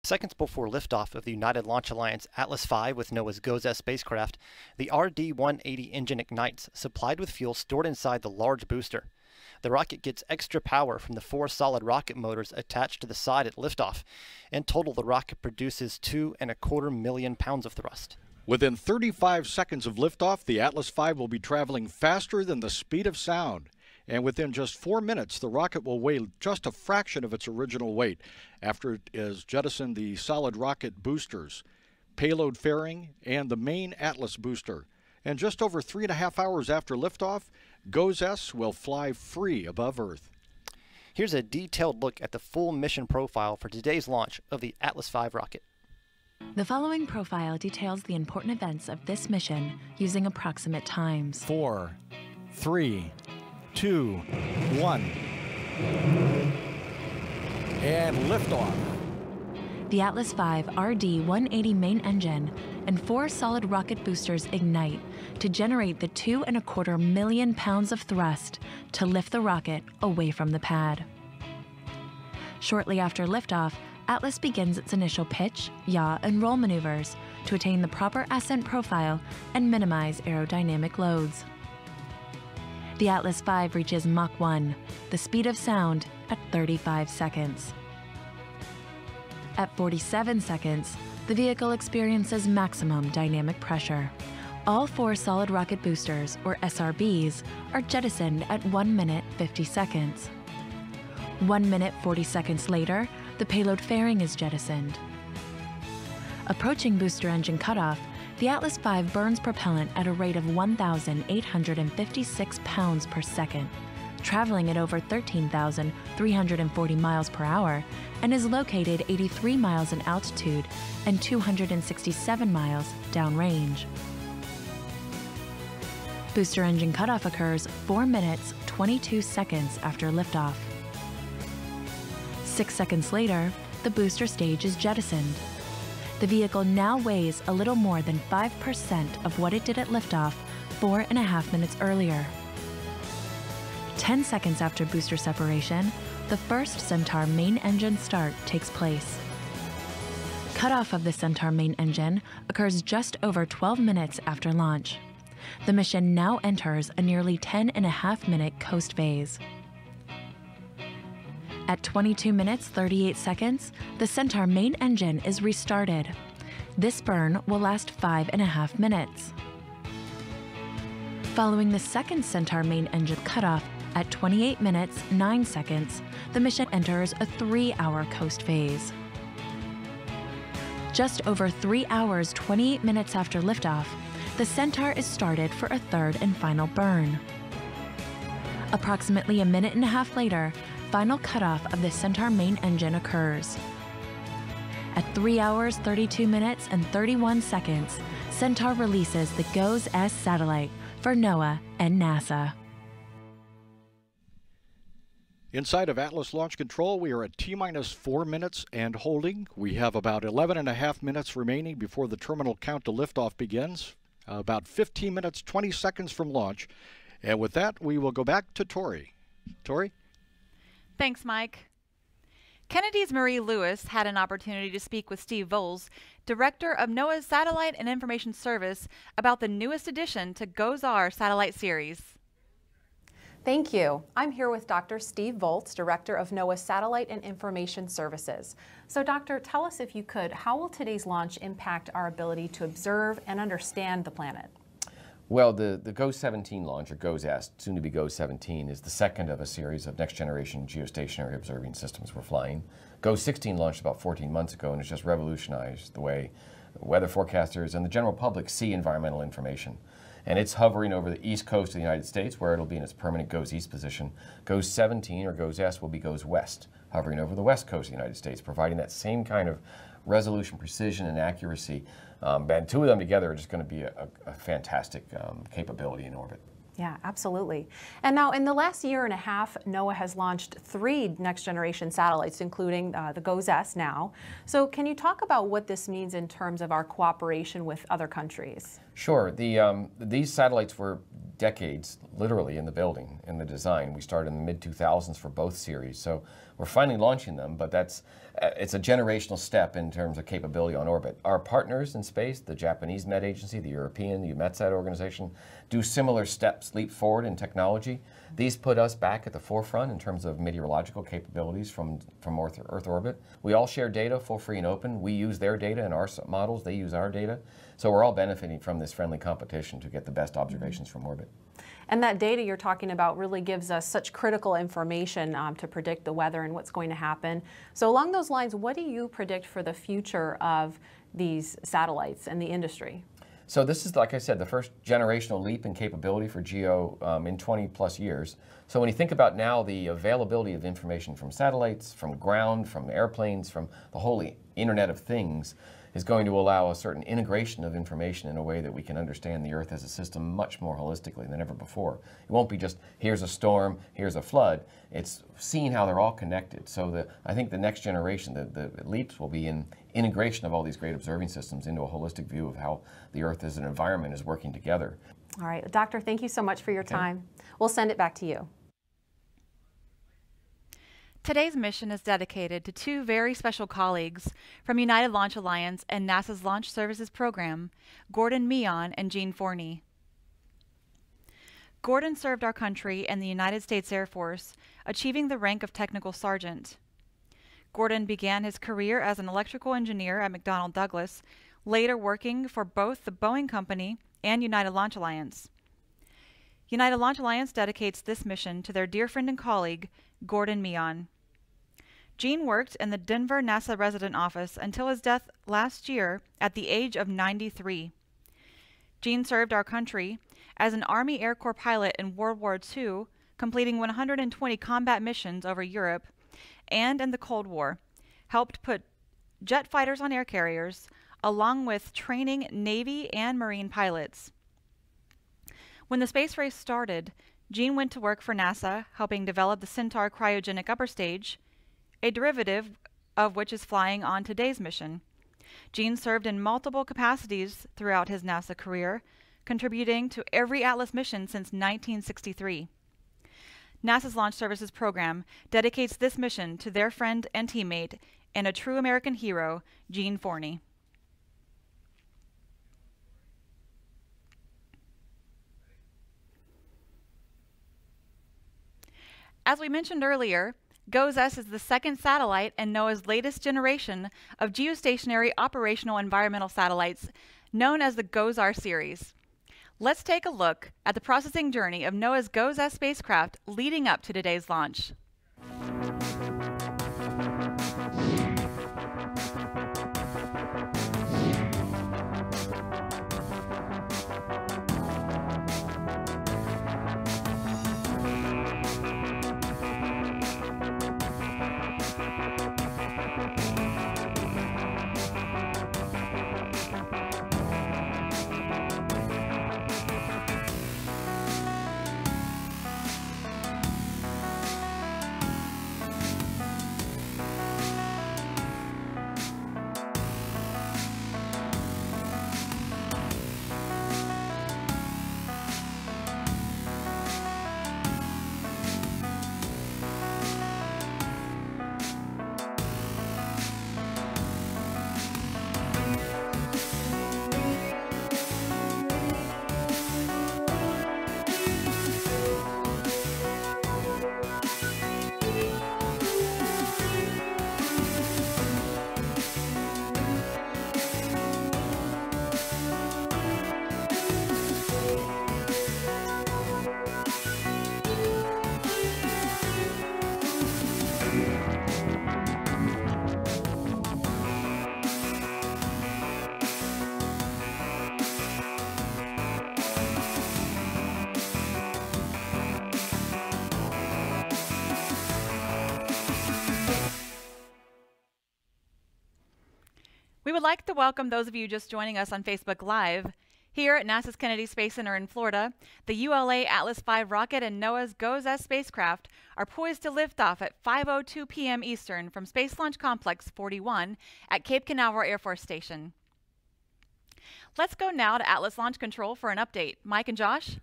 Seconds before liftoff of the United Launch Alliance Atlas V with NOAA's GOES-S spacecraft, the RD-180 engine ignites, supplied with fuel stored inside the large booster. The rocket gets extra power from the 4 solid rocket motors attached to the side at liftoff. In total, the rocket produces 2.25 million pounds of thrust. Within 35 seconds of liftoff, the Atlas V will be traveling faster than the speed of sound. And within just 4 minutes, the rocket will weigh just a fraction of its original weight after it has jettisoned the solid rocket boosters, payload fairing, and the main Atlas booster. And just over 3.5 hours after liftoff, GOES-S will fly free above Earth. Here's a detailed look at the full mission profile for today's launch of the Atlas V rocket. The following profile details the important events of this mission using approximate times. 4, 3, 2, 1. And liftoff. The Atlas V RD-180 main engine and 4 solid rocket boosters ignite to generate the 2.25 million pounds of thrust to lift the rocket away from the pad. Shortly after liftoff, Atlas begins its initial pitch, yaw, and roll maneuvers to attain the proper ascent profile and minimize aerodynamic loads. The Atlas V reaches Mach 1, the speed of sound, at 35 seconds. At 47 seconds, the vehicle experiences maximum dynamic pressure. All 4 solid rocket boosters, or SRBs, are jettisoned at 1 minute 50 seconds. 1 minute 40 seconds later, the payload fairing is jettisoned. Approaching booster engine cutoff, the Atlas V burns propellant at a rate of 1,856 pounds per second, traveling at over 13,340 miles per hour, and is located 83 miles in altitude and 267 miles downrange. Booster engine cutoff occurs 4 minutes 22 seconds after liftoff. 6 seconds later, the booster stage is jettisoned. The vehicle now weighs a little more than 5% of what it did at liftoff 4.5 minutes earlier. 10 seconds after booster separation, the first Centaur main engine start takes place. Cutoff of the Centaur main engine occurs just over 12 minutes after launch. The mission now enters a nearly 10.5-minute coast phase. At 22 minutes 38 seconds, the Centaur main engine is restarted. This burn will last 5.5 minutes. Following the second Centaur main engine cutoff at 28 minutes 9 seconds, the mission enters a 3-hour coast phase. Just over 3 hours 28 minutes after liftoff, the Centaur is started for a third and final burn. Approximately a minute and a half later, final cutoff of the Centaur main engine occurs. At 3 hours, 32 minutes, and 31 seconds, Centaur releases the GOES-S satellite for NOAA and NASA. Inside of Atlas Launch Control, we are at T-minus 4 minutes and holding. We have about 11.5 minutes remaining before the terminal count to liftoff begins. About 15 minutes, 20 seconds from launch. And with that, we will go back to Tori. Tori? Thanks, Mike. Kennedy's Marie Lewis had an opportunity to speak with Steve Volz, director of NOAA's Satellite and Information Service, about the newest addition to GOES-R satellite series. Thank you. I'm here with Dr. Steve Volz, director of NOAA's Satellite and Information Services. So, Doctor, tell us, if you could, how will today's launch impact our ability to observe and understand the planet? Well, the GOES-17 launch, or GOES-S, soon to be GOES-17, is the second of a series of next-generation geostationary observing systems we're flying. GOES-16 launched about 14 months ago and has just revolutionized the way weather forecasters and the general public see environmental information. And it's hovering over the east coast of the United States, where it'll be in its permanent GOES-East position. GOES-17, or GOES-S, will be GOES-West, hovering over the west coast of the United States, providing that same kind of resolution, precision, and accuracy. And two of them together are just going to be a fantastic capability in orbit. Yeah, absolutely. And now, in the last year and a half, NOAA has launched 3 next-generation satellites, including the GOES-S now. So can you talk about what this means in terms of our cooperation with other countries? Sure. These satellites were decades, literally, in the building, in the design. We started in the mid-2000s for both series, so we're finally launching them, but it's a generational step in terms of capability on orbit. Our partners in space, the Japanese Met Agency, the European, the EUMETSAT organization, do similar steps, leap forward in technology. These put us back at the forefront in terms of meteorological capabilities from Earth orbit. We all share data, full, free, and open. We use their data in our models. They use our data. So we're all benefiting from this friendly competition to get the best observations from orbit. And that data you're talking about really gives us such critical information to predict the weather and what's going to happen. So along those lines, what do you predict for the future of these satellites and the industry? So this is, like I said, the first generational leap in capability for GEO in 20 plus years. So when you think about now the availability of information from satellites, from ground, from airplanes, from the whole Internet of Things, is going to allow a certain integration of information in a way that we can understand the Earth as a system much more holistically than ever before. It won't be just, here's a storm, here's a flood. It's seeing how they're all connected. So I think the next generation, the leaps will be in integration of all these great observing systems into a holistic view of how the Earth as an environment is working together. All right, Doctor, thank you so much for your time. We'll send it back to you. Today's mission is dedicated to two very special colleagues from United Launch Alliance and NASA's Launch Services Program, Gordon Meehan and Gene Forney. Gordon served our country in the United States Air Force, achieving the rank of Technical Sergeant. Gordon began his career as an electrical engineer at McDonnell Douglas, later working for both the Boeing Company and United Launch Alliance. United Launch Alliance dedicates this mission to their dear friend and colleague, Gordon Meehan. Gene worked in the Denver NASA resident office until his death last year at the age of 93. Gene served our country as an Army Air Corps pilot in World War II, completing 120 combat missions over Europe, and in the Cold War, helped put jet fighters on air carriers, along with training Navy and Marine pilots. When the space race started, Gene went to work for NASA, helping develop the Centaur cryogenic upper stage, a derivative of which is flying on today's mission. Gene served in multiple capacities throughout his NASA career, contributing to every Atlas mission since 1963. NASA's Launch Services Program dedicates this mission to their friend and teammate and a true American hero, Gene Forney. As we mentioned earlier, GOES-S is the second satellite in NOAA's latest generation of geostationary operational environmental satellites, known as the GOES-R series. Let's take a look at the processing journey of NOAA's GOES-S spacecraft leading up to today's launch. We would like to welcome those of you just joining us on Facebook Live. Here at NASA's Kennedy Space Center in Florida, the ULA Atlas V rocket and NOAA's GOES-S spacecraft are poised to lift off at 5:02 p.m. Eastern from Space Launch Complex 41 at Cape Canaveral Air Force Station. Let's go now to Atlas Launch Control for an update. Mike and Josh?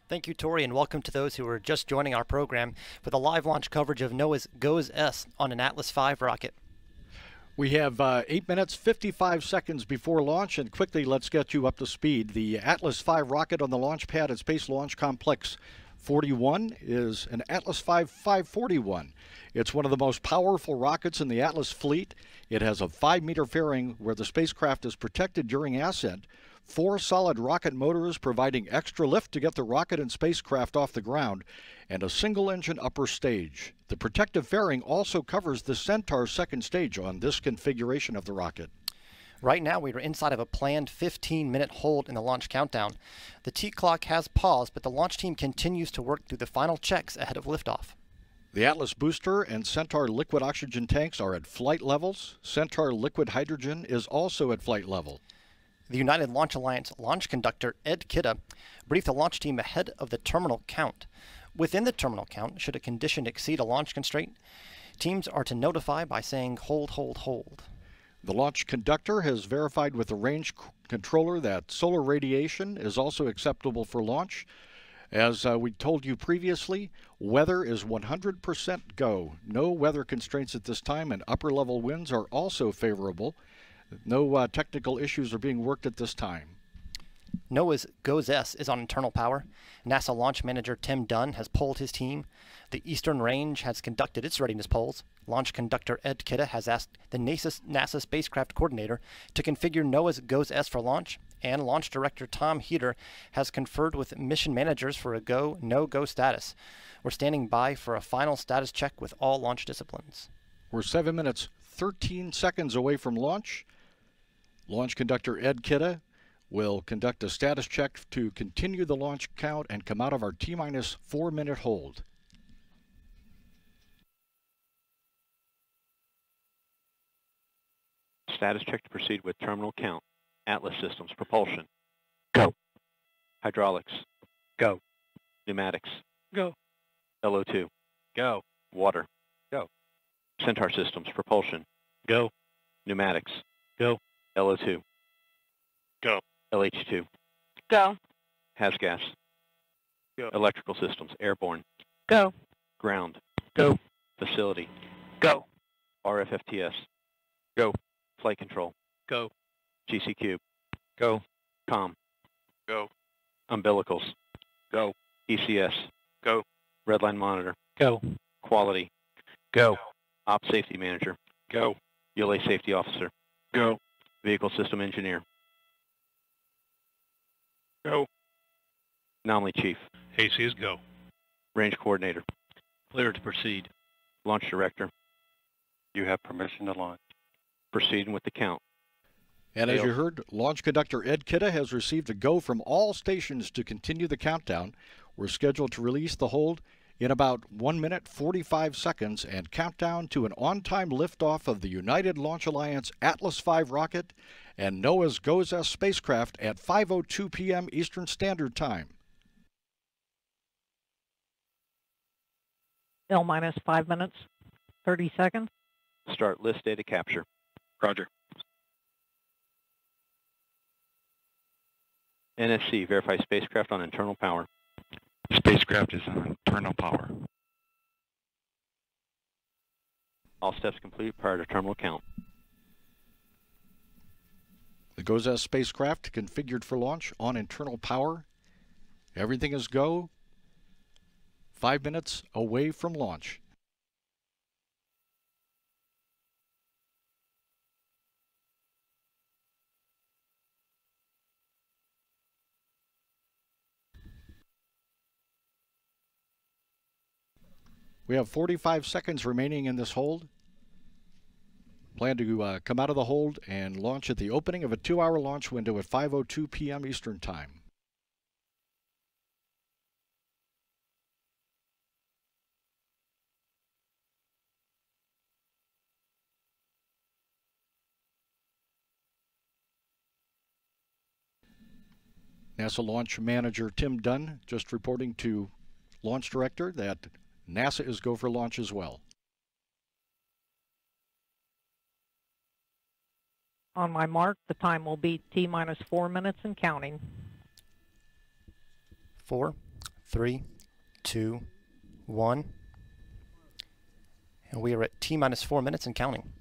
Thank you, Tori, and welcome to those who are just joining our program for the live launch coverage of NOAA's GOES-S on an Atlas V rocket. We have 8 minutes, 55 seconds before launch, and quickly let's get you up to speed. The Atlas V rocket on the launch pad at Space Launch Complex 41 is an Atlas V 541. It's one of the most powerful rockets in the Atlas fleet. It has a 5-meter fairing where the spacecraft is protected during ascent, 4 solid rocket motors providing extra lift to get the rocket and spacecraft off the ground, and a single-engine upper stage. The protective fairing also covers the Centaur second stage on this configuration of the rocket. Right now, we are inside of a planned 15-minute hold in the launch countdown. The T-clock has paused, but the launch team continues to work through the final checks ahead of liftoff. The Atlas booster and Centaur liquid oxygen tanks are at flight levels. Centaur liquid hydrogen is also at flight level. The United Launch Alliance launch conductor, Ed Kidda, briefed the launch team ahead of the terminal count. Within the terminal count, should a condition exceed a launch constraint, teams are to notify by saying hold, hold, hold. The launch conductor has verified with the range controller that solar radiation is also acceptable for launch. As we told you previously, weather is 100% go. No weather constraints at this time, and upper-level winds are also favorable. No technical issues are being worked at this time. NOAA's GOES-S is on internal power. NASA launch manager Tim Dunn has polled his team. The Eastern Range has conducted its readiness polls. Launch conductor Ed Kidda has asked the NASA spacecraft coordinator to configure NOAA's GOES-S for launch, and launch director Tom Heater has conferred with mission managers for a go, no-go status. We're standing by for a final status check with all launch disciplines. We're 7 minutes, 13 seconds away from launch. Launch conductor Ed Kidda will conduct a status check to continue the launch count and come out of our T-minus 4-minute hold. Status check to proceed with terminal count. Atlas systems, propulsion. Go. Hydraulics. Go. Pneumatics. Go. LO2. Go. Water. Go. Centaur systems, propulsion. Go. Pneumatics. Go. LO2. Go. LH2. Go. HASGAS. Go. Electrical systems, airborne. Go. Ground. Go. Facility. Go. RFFTS. Go. Flight control. Go. GC cube. Go. COM. Go. Umbilicals. Go. ECS. Go. Redline monitor. Go. Quality. Go. Ops safety manager. Go. ULA safety officer. Go. Vehicle system engineer. Go. Anomaly chief. ACs go. Range coordinator. Clear to proceed. Launch director. You have permission to launch. Proceeding with the count. And as you heard, launch conductor Ed Kidda has received a go from all stations to continue the countdown. We're scheduled to release the hold in about 1 minute, 45 seconds, and count down to an on-time liftoff of the United Launch Alliance Atlas V rocket and NOAA's GOES-S spacecraft at 5:02 p.m. Eastern Standard Time. L-minus 5 minutes, 30 seconds. Start list data capture. Roger. NSC, verify spacecraft on internal power. Spacecraft is on internal power. All steps complete prior to terminal count. The GOES-S spacecraft configured for launch on internal power. Everything is go. 5 minutes away from launch. We have 45 seconds remaining in this hold. Plan to come out of the hold and launch at the opening of a 2-hour launch window at 5:02 p.m. Eastern Time. NASA launch manager Tim Dunn just reporting to launch director that NASA is go for launch as well. On my mark, the time will be T-minus 4 minutes and counting. 4, 3, 2, 1. And we are at T-minus 4 minutes and counting.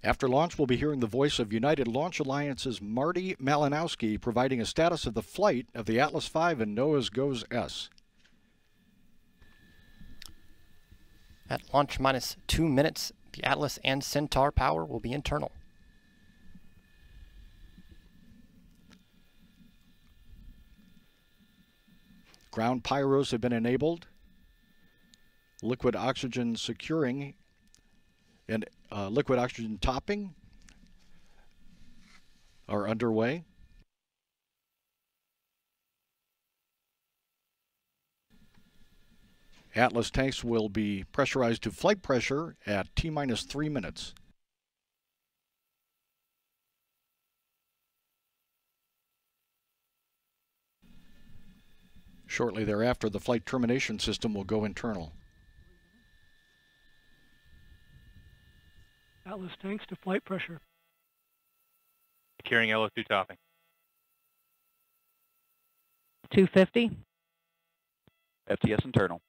After launch, we'll be hearing the voice of United Launch Alliance's Marty Malinowski providing a status of the flight of the Atlas V and NOAA's GOES-S. At launch minus 2 minutes, the Atlas and Centaur power will be internal. Ground pyros have been enabled. Liquid oxygen securing and liquid oxygen topping are underway. Atlas tanks will be pressurized to flight pressure at T-minus 3 minutes. Shortly thereafter, the flight termination system will go internal. Atlas tanks to flight pressure. Securing LO2 topping. 250. FTS internal.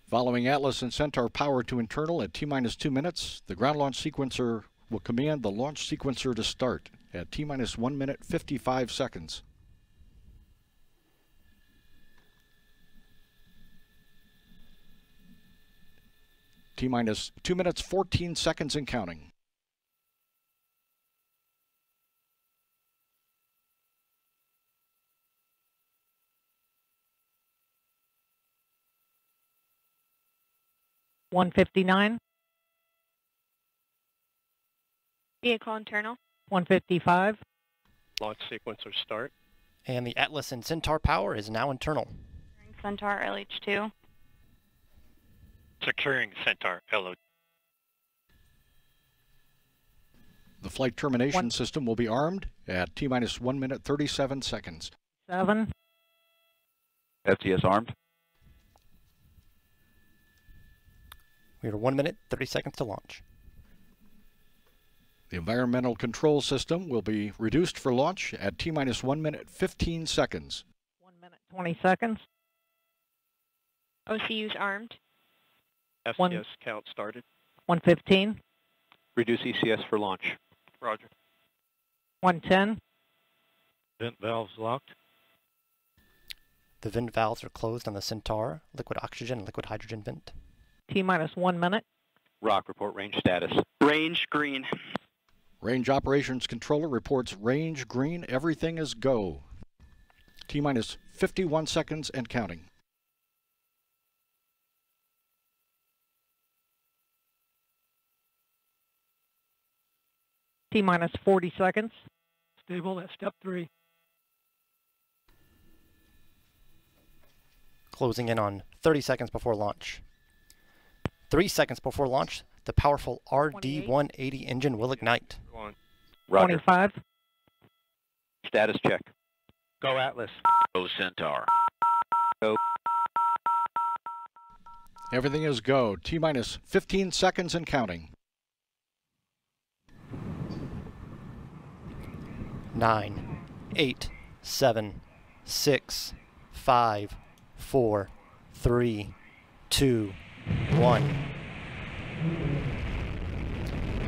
Following Atlas and Centaur power to internal at T-minus 2 minutes, the ground launch sequencer will command the launch sequencer to start at T-minus 1 minute 55 seconds. T-minus 2 minutes 14 seconds and counting. $159. Vehicle internal. $155. Launch sequencer start. And the Atlas and Centaur power is now internal. Centaur LH2. Securing Centaur LO2. The flight termination system will be armed at T-minus 1 minute 37 seconds. 7. FTS armed. We are 1 minute, 30 seconds to launch. The environmental control system will be reduced for launch at T-minus 1 minute 15 seconds. 1 minute 20 seconds. OCU's armed. FTS count started. 115. Reduce ECS for launch. Roger. 110. Vent valves locked. The vent valves are closed on the Centaur, liquid oxygen and liquid hydrogen vent. T-minus 1 minute. Rock, report range status. Range green. Range operations controller reports range green. Everything is go. T-minus 51 seconds and counting. T-minus 40 seconds. Stable at step 3. Closing in on 30 seconds before launch. 3 seconds before launch, the powerful RD-180 engine will ignite. Roger. 25. Status check. Go Atlas. Go Centaur. Go. Everything is go. T-minus 15 seconds and counting. 9, 8, 7, 6, 5, 4, 3, 2, 1.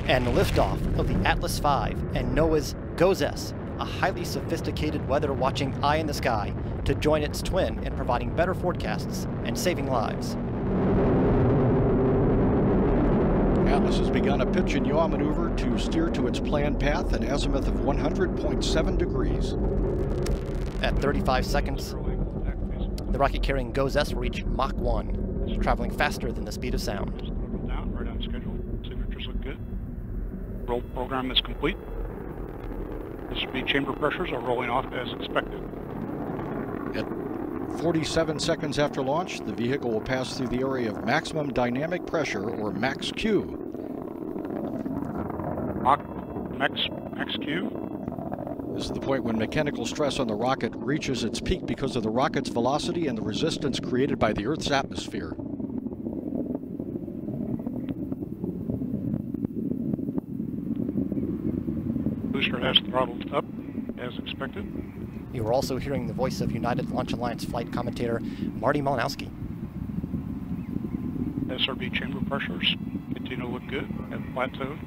And liftoff of the Atlas V and NOAA's GOES-S, a highly sophisticated weather-watching eye in the sky, to join its twin in providing better forecasts and saving lives. Atlas has begun a pitch and yaw maneuver to steer to its planned path, an azimuth of 100.7 degrees. At 35 seconds, the rocket carrying GOES-S will reach Mach 1, traveling faster than the speed of sound. Down, right on schedule. Signatures look good. Roll program is complete. The speed chamber pressures are rolling off as expected. At 47 seconds after launch, the vehicle will pass through the area of maximum dynamic pressure, or max Q. Max XQ. This is the point when mechanical stress on the rocket reaches its peak because of the rocket's velocity and the resistance created by the Earth's atmosphere. Booster has throttled up as expected. You are also hearing the voice of United Launch Alliance flight commentator Marty Malinowski. SRB chamber pressures continue to look good, have plateaued.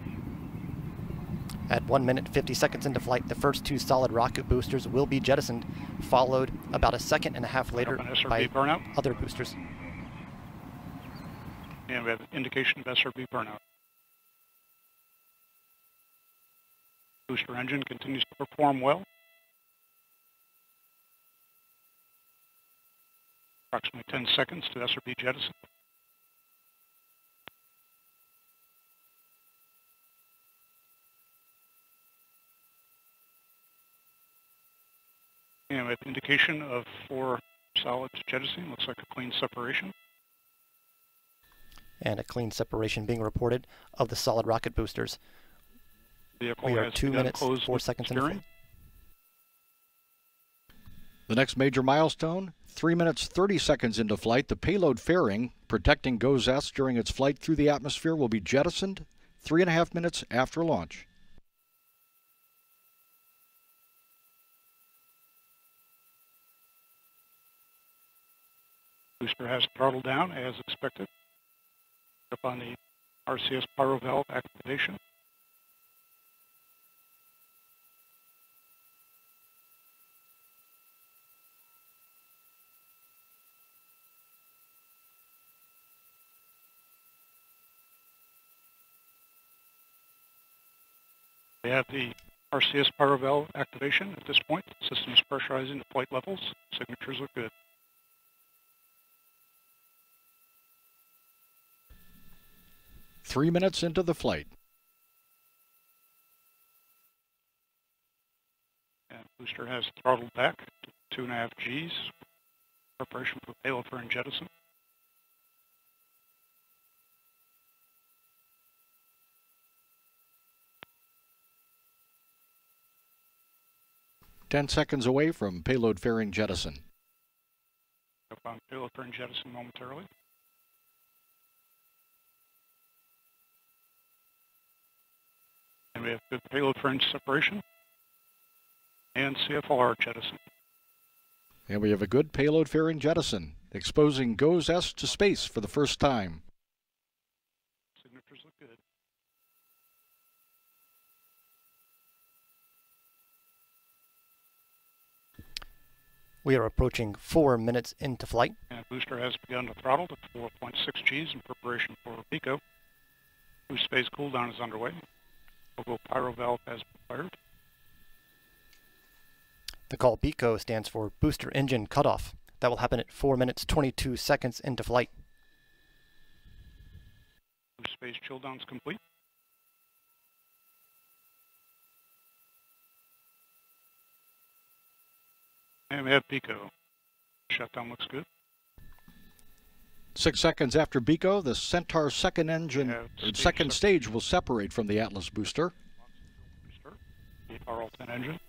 At 1 minute 50 seconds into flight, the first two solid rocket boosters will be jettisoned, followed about a second and a half later by burnout. other boosters. And we have indication of SRB burnout. Booster engine continues to perform well. Approximately 10 seconds to SRB jettison. And with indication of 4 solids jettisoning, looks like a clean separation. And a clean separation being reported of the solid rocket boosters. Vehicle We are has 2 begun minutes, closed 4 seconds into steering. flight. The next major milestone, 3 minutes 30 seconds into flight, the payload fairing protecting GOES-S during its flight through the atmosphere will be jettisoned 3.5 minutes after launch. Booster has throttled down as expected. Up on the RCS pyro valve activation. We have the RCS pyro valve activation at this point. System is pressurizing to flight levels. Signatures look good. Three minutes into the flight. And booster has throttled back to 2.5 Gs. Preparation for payload for jettison. Ten seconds away from payload fairing jettison. Up on payload for jettison momentarily. And we have good payload fringe separation and CFLR jettison. And we have a good payload fairing jettison, exposing GOES-S to space for the first time. Signatures look good. We are approaching 4 minutes into flight. And booster has begun to throttle to 4.6 Gs in preparation for pico. Boost phase cooldown is underway. Logo pyro valve has been fired. The call BECO stands for Booster Engine Cutoff. That will happen at 4 minutes 22 seconds into flight. Boost phase chill down is complete. And we have pico. Shutdown looks good. 6 seconds after BECO, the Centaur second engine, second stage will separate from the Atlas booster. The RL-10 engine.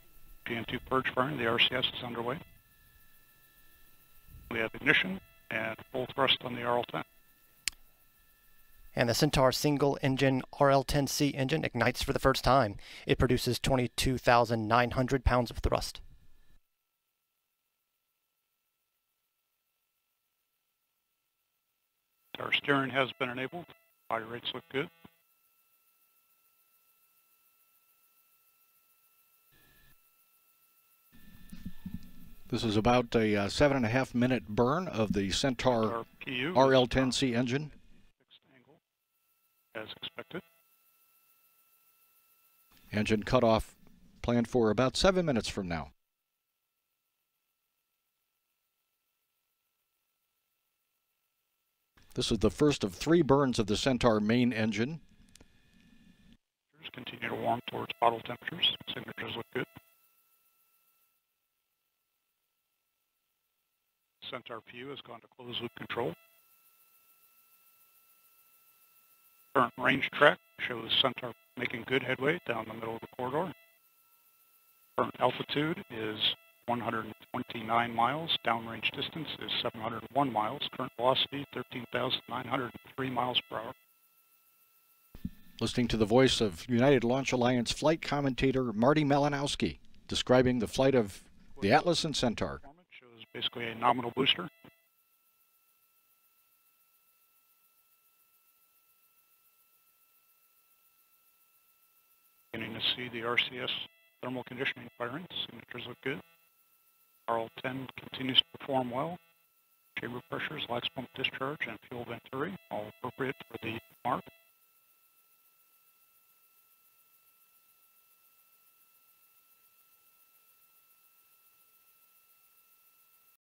GN2 purge firing. The RCS is underway. We have ignition and full thrust on the RL-10. And the Centaur single-engine RL-10C engine ignites for the first time. It produces 22,900 pounds of thrust. Our steering has been enabled. Body rates look good. This is about a 7.5 minute burn of the Centaur RL-10C engine. Fixed angle, as expected. Engine cutoff planned for about 7 minutes from now. This is the first of 3 burns of the Centaur main engine. Continue to warm towards bottle temperatures. Signatures look good. Centaur PU has gone to closed loop control. Current range track shows Centaur making good headway down the middle of the corridor. Current altitude is 129 miles. Downrange distance is 701 miles. Current velocity 13,903 miles per hour. Listening to the voice of United Launch Alliance flight commentator Marty Malinowski describing the flight of the Atlas and Centaur. Shows basically a nominal booster. Beginning to see the RCS thermal conditioning firing. Signatures look good. RL-10 continues to perform well. Chamber pressures, lax pump discharge, and fuel venturi, all appropriate for the mark.